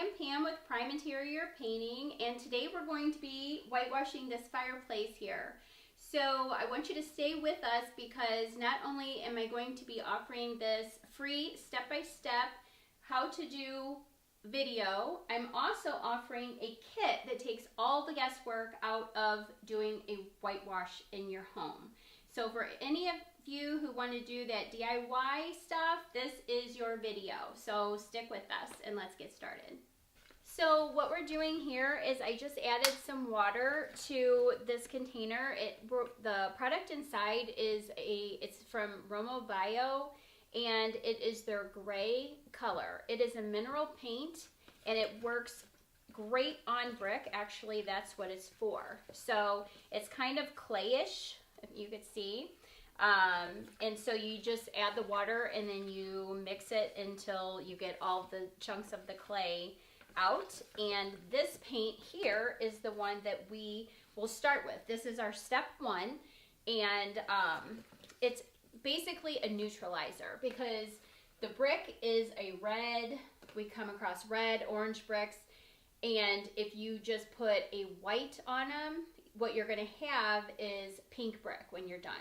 am Pam with Prime Interior Painting, and today we're going to be whitewashing this fireplace here. So I want you to stay with us because not only am I going to be offering this free step-by-step how to do video, I'm also offering a kit that takes all the guesswork out of doing a whitewash in your home. So for any of you who want to do that DIY stuff, this is your video. So stick with us and let's get started. So what we're doing here is I just added some water to this container. The product inside is it's from Romo Bio, and it is their gray color. It is a mineral paint and it works great on brick. Actually, that's what it's for. So it's kind of clayish, if you could see. And so you just add the water and then you mix it until you get all the chunks of the clay out. And this paint here is the one that we will start with. This is our step one, and it's basically a neutralizer because the brick is a red. We come across red, orange bricks, and if you just put a white on them, what you're going to have is pink brick when you're done.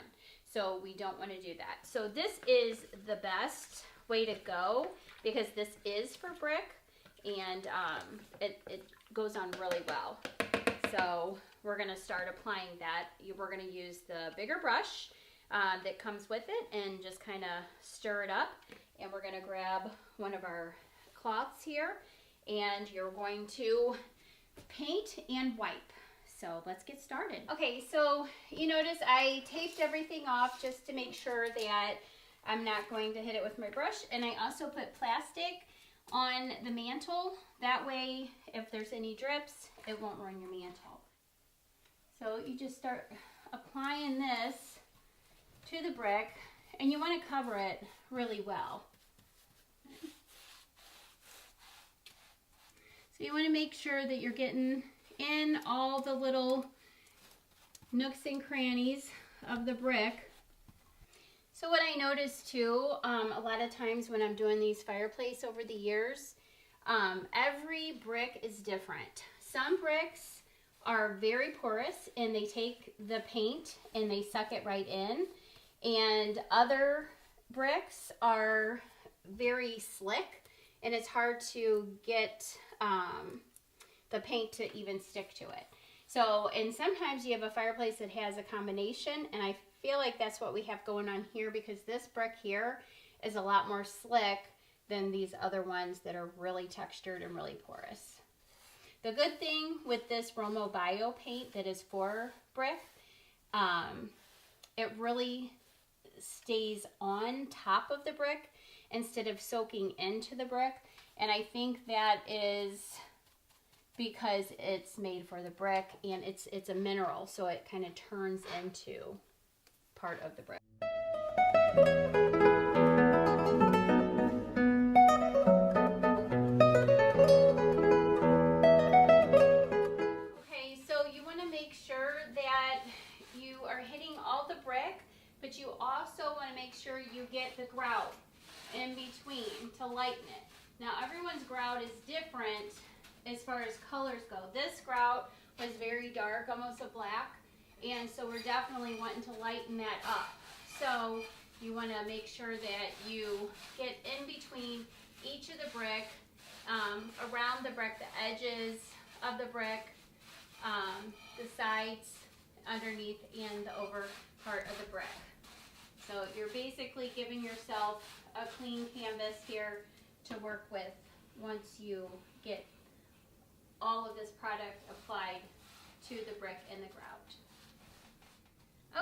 So we don't want to do that. So this is the best way to go because this is for brick, and it goes on really well. So we're going to start applying that. We're going to use the bigger brush that comes with it and just kind of stir it up. And we're going to grab one of our cloths here, and you're going to paint and wipe. So let's get started. Okay, so you notice I taped everything off just to make sure that I'm not going to hit it with my brush. And I also put plastic on the mantle. That way, if there's any drips, it won't ruin your mantle. So you just start applying this to the brick, and you want to cover it really well. So you want to make sure that you're getting in all the little nooks and crannies of the brick. So what I noticed too, a lot of times when I'm doing these fireplace over the years, every brick is different. Some bricks are very porous and they take the paint and they suck it right in, and other bricks are very slick and it's hard to get the paint to even stick to it. So, and sometimes you have a fireplace that has a combination, and I feel like that's what we have going on here because this brick here is a lot more slick than these other ones that are really textured and really porous. The good thing with this Romo Bio paint that is for brick, it really stays on top of the brick instead of soaking into the brick, and I think that is because it's made for the brick and it's a mineral, so it kind of turns into part of the brick. Okay, so you want to make sure that you are hitting all the brick, but you also want to make sure you get the grout in between to lighten it. Now everyone's grout is different as far as colors go. This grout was very dark, almost a black, and so we're definitely wanting to lighten that up. So you want to make sure that you get in between each of the brick, around the brick, the edges of the brick, the sides, underneath, and the over part of the brick. So you're basically giving yourself a clean canvas here to work with once you get all of this product applied to the brick and the grout.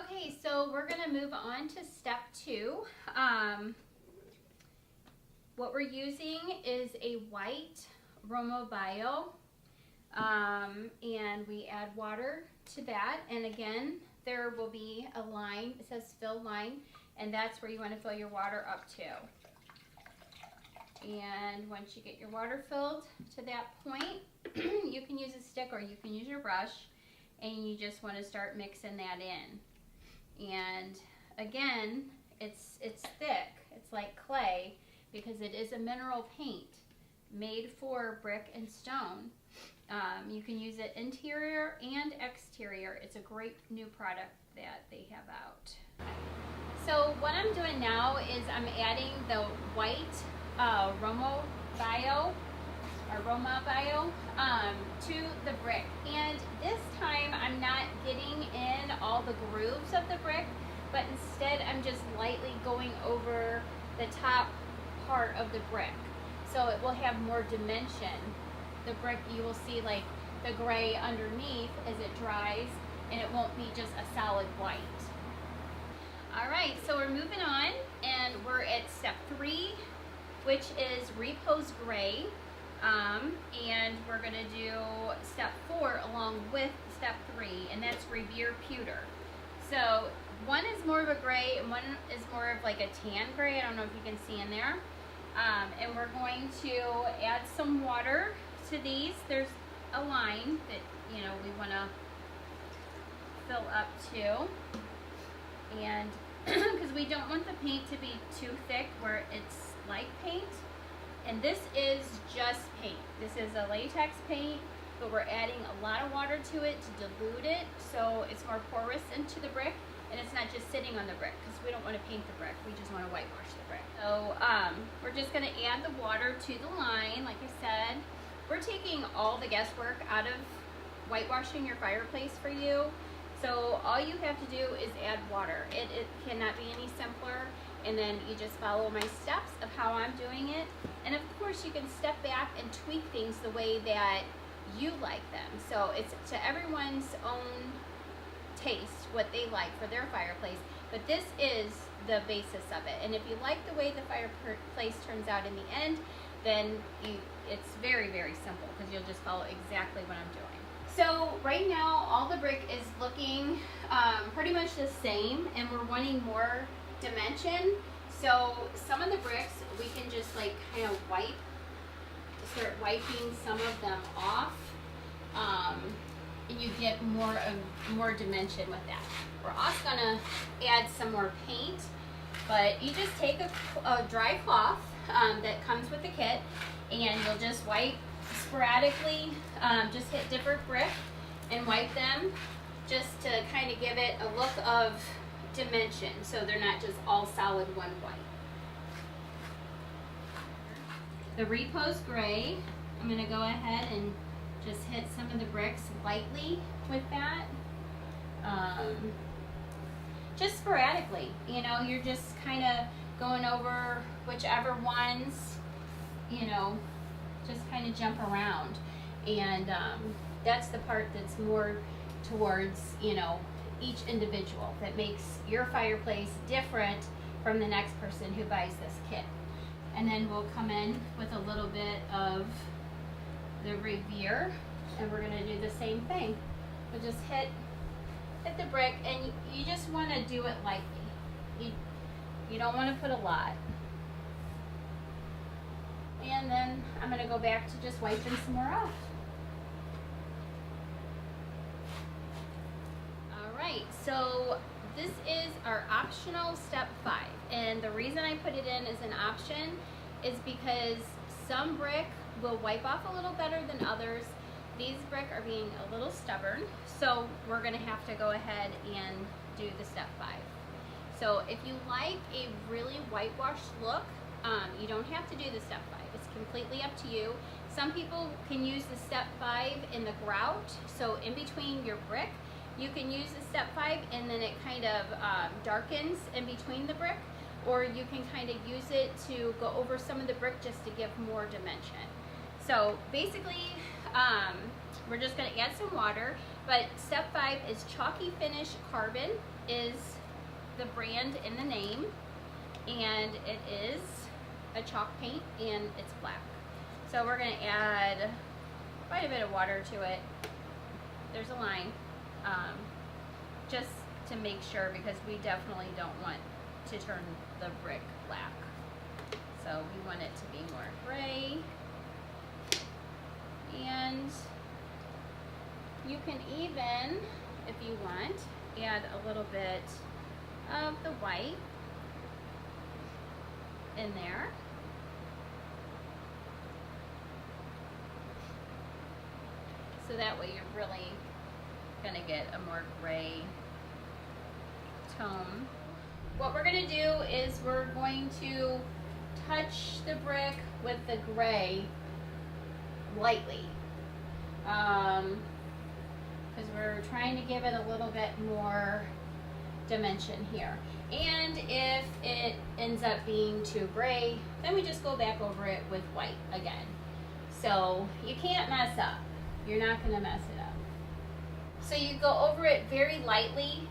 Okay, so we're going to move on to step two. What we're using is a white Romo Bio, and we add water to that, and again there will be a line, it says fill line, and that's where you want to fill your water up to. And once you get your water filled to that point, you can use a stick or you can use your brush, and you just want to start mixing that in. And again, it's thick, it's like clay because it is a mineral paint. made for brick and stone. You can use it interior and exterior. It's a great new product that they have out. So what I'm doing now is I'm adding the white Roma Bio to the brick. And this time I'm not getting in all the grooves of the brick, but instead I'm just lightly going over the top part of the brick. So it will have more dimension. The brick, you will see like the gray underneath as it dries, and it won't be just a solid white. Alright, so we're moving on, and we're at step 3, which is repose gray. And we're going to do step 4 along with step 3, and that's revere pewter. So one is more of a gray and one is more of like a tan gray. I don't know if you can see in there. And we're going to add some water to these. There's a line that, you know, we want to fill up to. And because we don't want the paint to be too thick where it's like paint. And this is just paint. This is a latex paint, but we're adding a lot of water to it to dilute it so it's more porous into the brick, and it's not just sitting on the brick, because we don't want to paint the brick, we just want to whitewash the brick. So we're just going to add the water to the line. Like I said, we're taking all the guesswork out of whitewashing your fireplace for you. So all you have to do is add water. It cannot be any simpler. And then you just follow my steps of how I'm doing it. And of course you can step back and tweak things the way that you like them. So it's to everyone's own taste what they like for their fireplace. But this is the basis of it. And if you like the way the fireplace turns out in the end, then it's very, very simple, because you'll just follow exactly what I'm doing. So right now all the brick is looking pretty much the same, and we're wanting more dimension. So some of the bricks we can just like kind of start wiping some of them off, and you get more dimension with that. We're also gonna add some more paint, but you just take a dry cloth that comes with the kit, and you'll just wipe sporadically, just hit different brick and wipe them just to kind of give it a look of dimension, so they're not just all solid one white. The repose gray, I'm going to go ahead and just hit some of the bricks lightly with that, just sporadically. You know, you're just kind of going over whichever ones, you know, just kind of jump around. And that's the part that's more towards, you know, each individual, that makes your fireplace different from the next person who buys this kit. And then we'll come in with a little bit of the revere, and we're going to do the same thing. We'll just hit the brick, and you just want to do it lightly. You don't want to put a lot. And then I'm going to go back to just wiping some more off. Alright, so this is our optional step 5. And the reason I put it in as an option is because some brick will wipe off a little better than others. These brick are being a little stubborn, so we're going to have to go ahead and do the step 5. So if you like a really whitewashed look, you don't have to do the step 5. It's completely up to you. Some people can use the step 5 in the grout, so in between your brick, you can use the step 5 and then it kind of darkens in between the brick, or you can kind of use it to go over some of the brick just to give more dimension. So basically, we're just going to add some water, but step 5 is Chalky Finish Carbon is the brand in the name, and it is a chalk paint and it's black. So we're going to add quite a bit of water to it. There's a line, just to make sure, because we definitely don't want to turn the brick black. So we want it to be more gray. And you can even, if you want, add a little bit of the white in there. So that way you're really gonna get a more gray tone. What we're gonna do is we're going to touch the brick with the gray lightly. Because we're trying to give it a little bit more dimension here. And if it ends up being too gray, then we just go back over it with white again. So you can't mess up. You're not going to mess it up. So you go over it very lightly,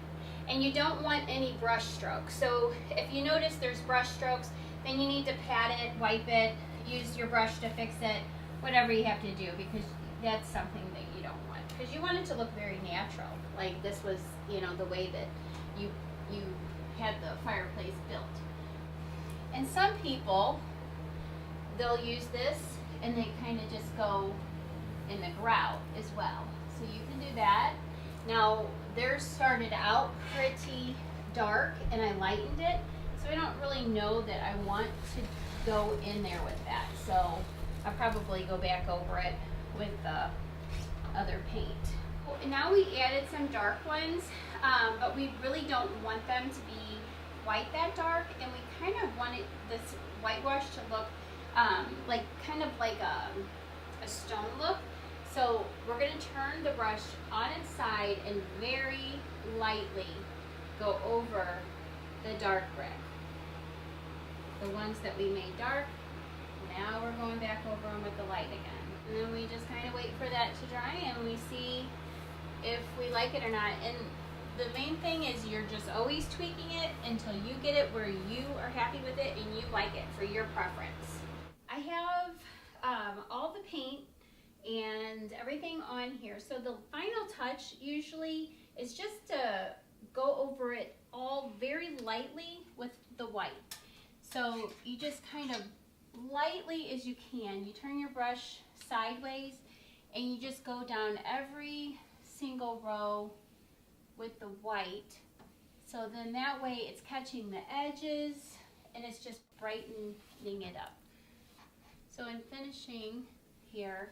and you don't want any brush strokes. So if you notice there's brush strokes, then you need to pat it, wipe it, use your brush to fix it, whatever you have to do, because that's something that you don't want. Because you want it to look very natural, like this was, you know, the way that you had the fireplace built. And some people, they'll use this and they kind of just go in the grout as well. So you can do that. Now theirs started out pretty dark and I lightened it, so I don't really know that I want to go in there with that. So I'll probably go back over it with the other paint. Now we added some dark ones, but we really don't want them to be white that dark, and we kind of wanted this whitewash to look like kind of like a stone look. So we're going to turn the brush on its side and very lightly go over the dark brick. The ones that we made dark, now we're going back over them with the light again. And then we just kind of wait for that to dry and we see if we like it or not. And the main thing is you're just always tweaking it until you get it where you are happy with it and you like it for your preference. I have all the paint and everything on here. So the final touch usually is just to go over it all very lightly with the white. So you just kind of lightly as you can, you turn your brush sideways and you just go down every single row with the white. So then that way it's catching the edges and it's just brightening it up. So in finishing here,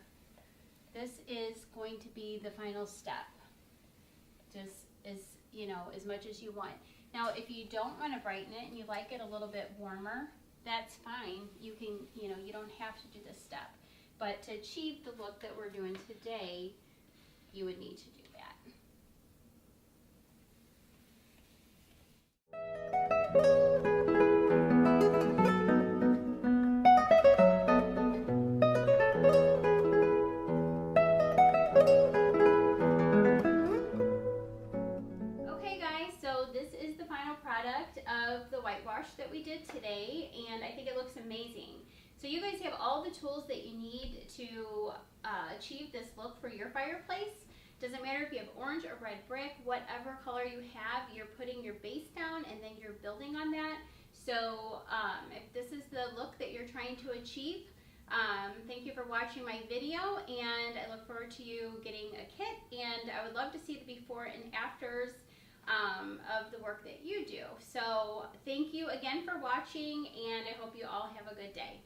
this is going to be the final step. Just as, you know, as much as you want. Now if you don't want to brighten it and you like it a little bit warmer, that's fine. You can, you know, you don't have to do this step. But to achieve the look that we're doing today, you would need to do of the whitewash that we did today, and I think it looks amazing. So you guys have all the tools that you need to achieve this look for your fireplace. Doesn't matter if you have orange or red brick, whatever color you have, you're putting your base down and then you're building on that. So if this is the look that you're trying to achieve, thank you for watching my video, and I look forward to you getting a kit, and I would love to see the before and afters of the work that you do. So thank you again for watching, and I hope you all have a good day.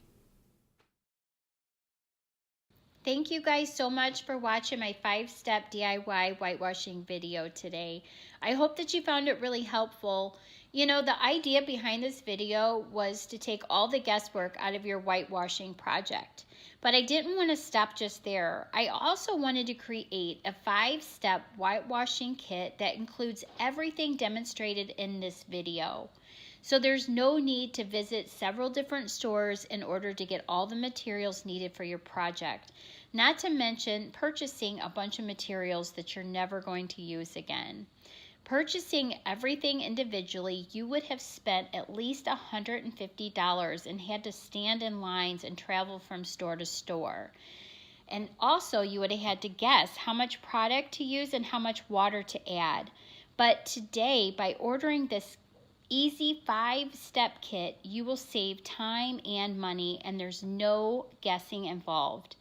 Thank you guys so much for watching my 5-step DIY whitewashing video today. I hope that you found it really helpful. You know, the idea behind this video was to take all the guesswork out of your whitewashing project. But I didn't want to stop just there. I also wanted to create a 5-step whitewashing kit that includes everything demonstrated in this video. So there's no need to visit several different stores in order to get all the materials needed for your project. Not to mention purchasing a bunch of materials that you're never going to use again. Purchasing everything individually, you would have spent at least $150 and had to stand in lines and travel from store to store. And also you would have had to guess how much product to use and how much water to add. But today, by ordering this easy 5-step kit, you will save time and money, and there's no guessing involved.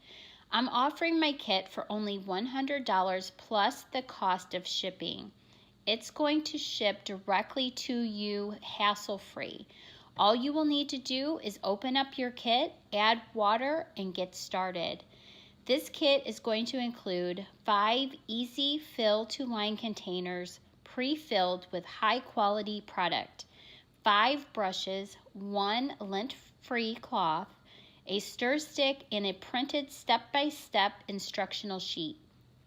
I'm offering my kit for only $100 plus the cost of shipping. It's going to ship directly to you hassle-free. All you will need to do is open up your kit, add water, and get started. This kit is going to include 5 easy fill to line containers pre-filled with high quality product, 5 brushes, 1 lint-free cloth, a stir stick, and a printed step-by-step instructional sheet.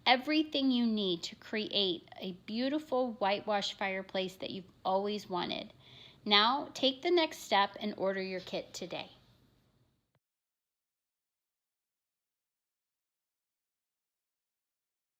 Everything you need to create a beautiful whitewash fireplace that you've always wanted. Now take the next step and order your kit today.